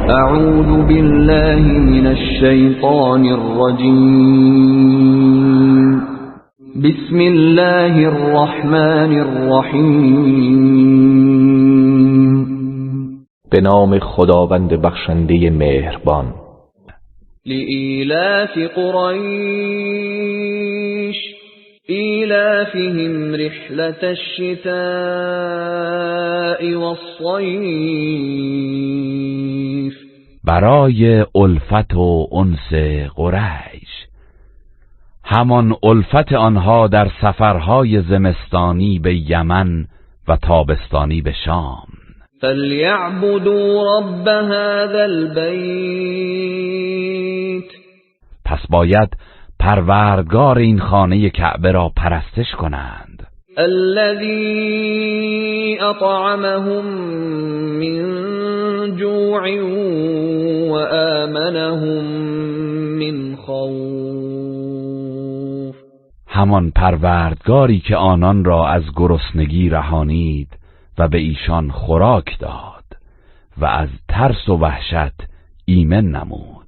اعوذ بالله من الشیطان الرجیم. بسم الله الرحمن الرحیم. به نام خداوند بخشنده مهربان. لإیلاف قریش ایلافهم رحلة الشتاء والصیف. برای الفت و انس قریش، همان الفت آنها در سفرهای زمستانی به یمن و تابستانی به شام. فلیعبدوا رب هذا البیت. پس باید پروردگار این خانه کعبه را پرستش کنند. الذی اطعمهم من جوع و آمنهم من خوف. همان پروردگاری که آنان را از گرسنگی رهانید و به ایشان خوراک داد و از ترس و وحشت ایمن نمود.